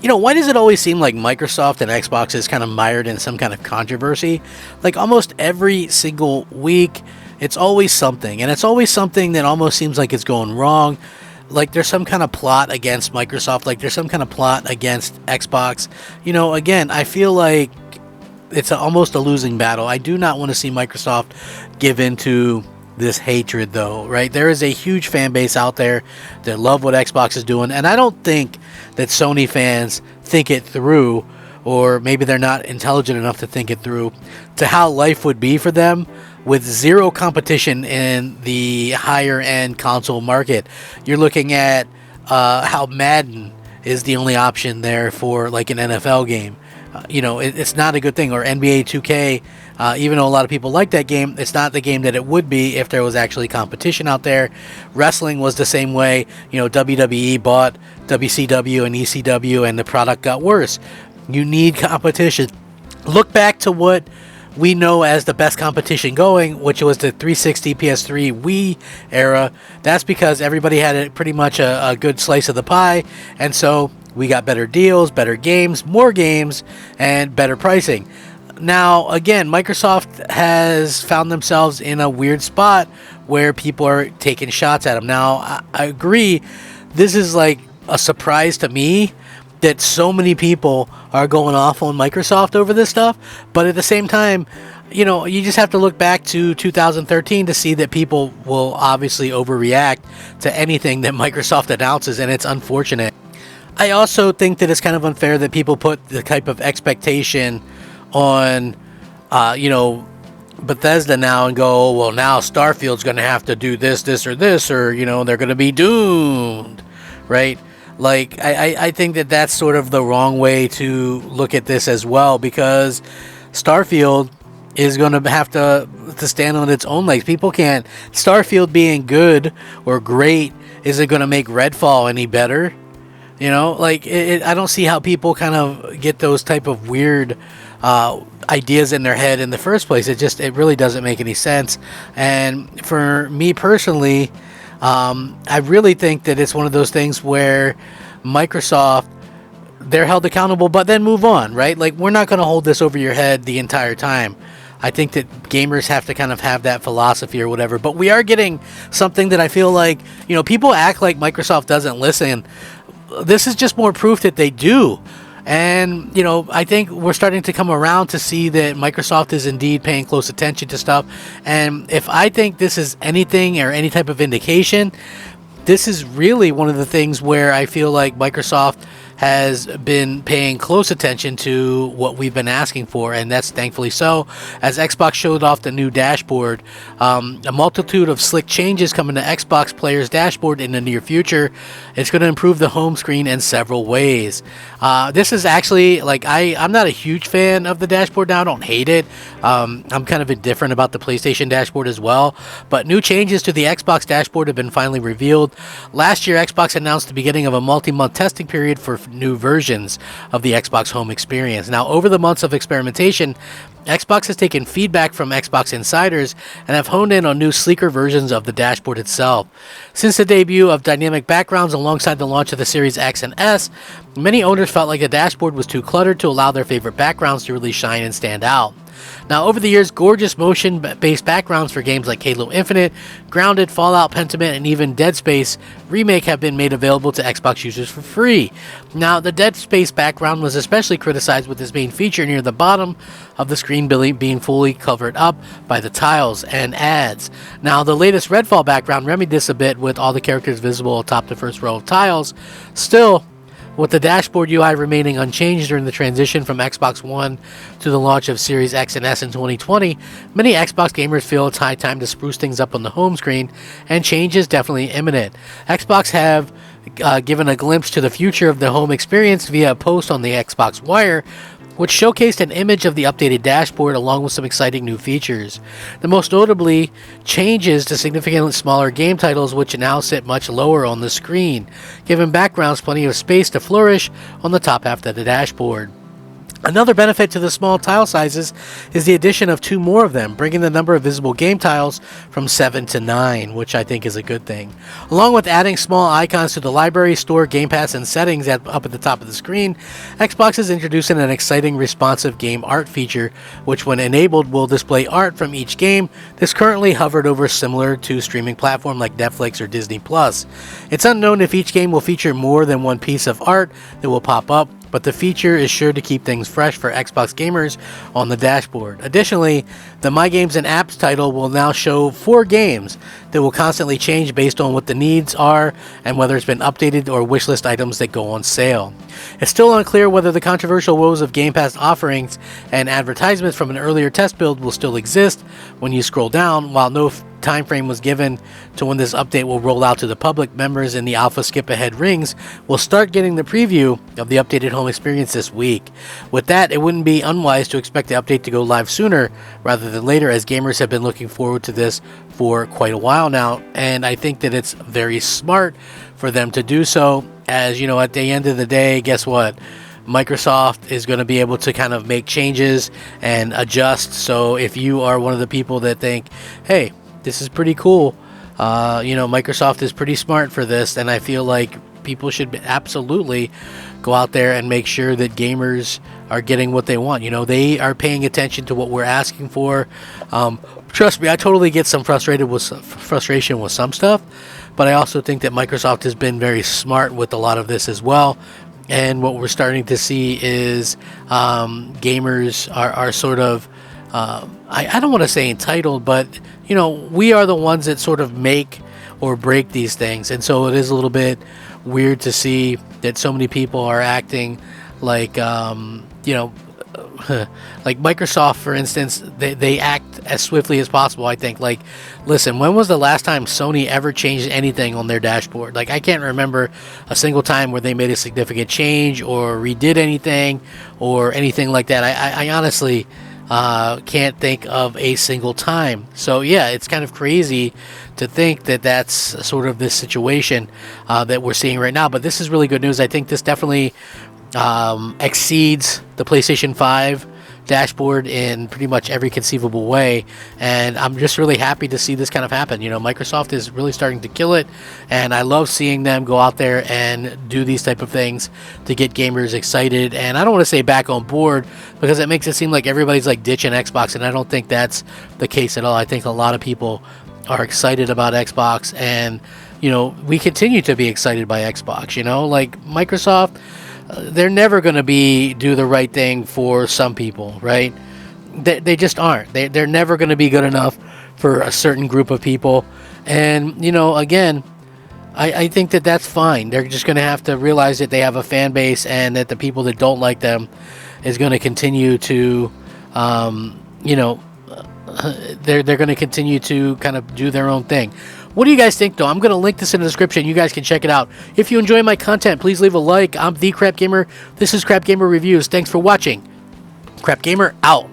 Why does it always seem like Microsoft and Xbox is kind of mired in some kind of controversy? Like almost every single week, it's always something, and it's always something that almost seems like it's going wrong. Like there's some kind of plot against Microsoft, like there's some kind of plot against Xbox. Again, I feel like it's almost a losing battle. I do not want to see Microsoft give into this hatred, though, right? There is a huge fan base out there that love what Xbox is doing, and I don't think that Sony fans think it through, or maybe they're not intelligent enough to think it through, to how life would be for them with zero competition in the higher end console market. You're looking at how Madden is the only option there for like an NFL game. It's not a good thing. Or NBA 2K, even though a lot of people like that game, it's not the game that it would be if there was actually competition out there. Wrestling was the same way. WWE bought WCW and ECW, and the product got worse. You need competition. Look back to what we know as the best competition going, which was the 360, PS3, Wii era. That's because everybody had pretty much a good slice of the pie, and so we got better deals, better games, more games, and better pricing. Now, again, Microsoft has found themselves in a weird spot where people are taking shots at them. Now, I agree, this is like a surprise to me that so many people are going off on Microsoft over this stuff, but at the same time, you just have to look back to 2013 to see that people will obviously overreact to anything that Microsoft announces, and it's unfortunate. I also think that it's kind of unfair that people put the type of expectation on, Bethesda now and go, well, now Starfield's going to have to do this, or this, or, they're going to be doomed, right? Like, I think that that's sort of the wrong way to look at this as well, because Starfield is going to have to stand on its own legs. People can't... Starfield being good or great isn't going to make Redfall any better. I don't see how people kind of get those type of weird ideas in their head in the first place. It really doesn't make any sense. And for me personally, I really think that it's one of those things where Microsoft, they're held accountable, but then move on, right? Like, we're not going to hold this over your head the entire time. I think that gamers have to kind of have that philosophy or whatever, but we are getting something that I feel like, people act like Microsoft doesn't listen. This is just more proof that they do. And, I think we're starting to come around to see that Microsoft is indeed paying close attention to stuff. And if I think this is anything or any type of indication, this is really one of the things where I feel like Microsoft has been paying close attention to what we've been asking for, and that's thankfully so. As Xbox showed off the new dashboard, a multitude of slick changes coming to Xbox players' dashboard in the near future. It's going to improve the home screen in several ways. This is actually, I'm not a huge fan of the dashboard now. I don't hate it. I'm kind of indifferent about the PlayStation dashboard as well, but new changes to the Xbox dashboard have been finally revealed. Last year, Xbox announced the beginning of a multi-month testing period for new versions of the Xbox Home experience. Now, over the months of experimentation, Xbox has taken feedback from Xbox insiders and have honed in on new, sleeker versions of the dashboard itself. Since the debut of dynamic backgrounds alongside the launch of the Series X and S, many owners felt like the dashboard was too cluttered to allow their favorite backgrounds to really shine and stand out. Now, over the years, gorgeous motion-based backgrounds for games like Halo Infinite, Grounded, Fallout, Pentiment, and even Dead Space Remake have been made available to Xbox users for free. Now, the Dead Space background was especially criticized with its main feature near the bottom of the screen being fully covered up by the tiles and ads. Now, the latest Redfall background remedied this a bit with all the characters visible atop the first row of tiles. Still, with the dashboard UI remaining unchanged during the transition from Xbox One to the launch of Series X and S in 2020, many Xbox gamers feel it's high time to spruce things up on the home screen, and change is definitely imminent. Xbox have given a glimpse to the future of the home experience via a post on the Xbox Wire, which showcased an image of the updated dashboard along with some exciting new features. The most notably, changes to significantly smaller game titles, which now sit much lower on the screen, giving backgrounds plenty of space to flourish on the top half of the dashboard. Another benefit to the small tile sizes is the addition of 2 more of them, bringing the number of visible game tiles from 7 to 9, which I think is a good thing. Along with adding small icons to the library, store, Game Pass, and settings up at the top of the screen, Xbox is introducing an exciting responsive game art feature, which when enabled will display art from each game that's currently hovered over similar to streaming platform like Netflix or Disney+. It's unknown if each game will feature more than one piece of art that will pop up, but the feature is sure to keep things fresh for Xbox gamers on the dashboard. Additionally, the My Games and Apps title will now show 4 games that will constantly change based on what the needs are and whether it's been updated or wishlist items that go on sale. It's still unclear whether the controversial woes of Game Pass offerings and advertisements from an earlier test build will still exist when you scroll down. While no time frame was given to when this update will roll out to the public, members in the alpha skip ahead rings will start getting the preview of the updated home experience this week. With that, it wouldn't be unwise to expect the update to go live sooner rather than later, as gamers have been looking forward to this for quite a while now, and I think that it's very smart for them to do so, as you know, at the end of the day, guess what? Microsoft is going to be able to kind of make changes and adjust. So if you are one of the people that think, hey, this is pretty cool, Microsoft is pretty smart for this, and I feel like people should absolutely go out there and make sure that gamers are getting what they want. They are paying attention to what we're asking for. Trust me, I totally get some frustration with some stuff, but I also think that Microsoft has been very smart with a lot of this as well. And what we're starting to see is gamers are sort of, I don't want to say entitled, but, we are the ones that sort of make or break these things. And so it is a little bit weird to see that so many people are acting like, like Microsoft, for instance, they act as swiftly as possible, I think. Like, listen, when was the last time Sony ever changed anything on their dashboard? Like, I can't remember a single time where they made a significant change or redid anything or anything like that. I honestly can't think of a single time. So, yeah, it's kind of crazy to think that that's sort of this situation that we're seeing right now. But this is really good news. I think this definitely exceeds the PlayStation 5 dashboard in pretty much every conceivable way, and I'm just really happy to see this kind of happen. Microsoft is really starting to kill it, and I love seeing them go out there and do these type of things to get gamers excited. And I don't want to say back on board, because it makes it seem like everybody's like ditching Xbox, and I don't think that's the case at all. I think a lot of people are excited about Xbox, and we continue to be excited by Xbox. Like Microsoft, they're never going to do the right thing for some people, right? They just aren't. They're never going to be good enough for a certain group of people. And, again, I think that that's fine. They're just going to have to realize that they have a fan base, and that the people that don't like them is going to continue to, they're going to continue to kind of do their own thing. What do you guys think, though? I'm going to link this in the description. You guys can check it out. If you enjoy my content, please leave a like. I'm The Crap Gamer. This is Crap Gamer Reviews. Thanks for watching. Crap Gamer out.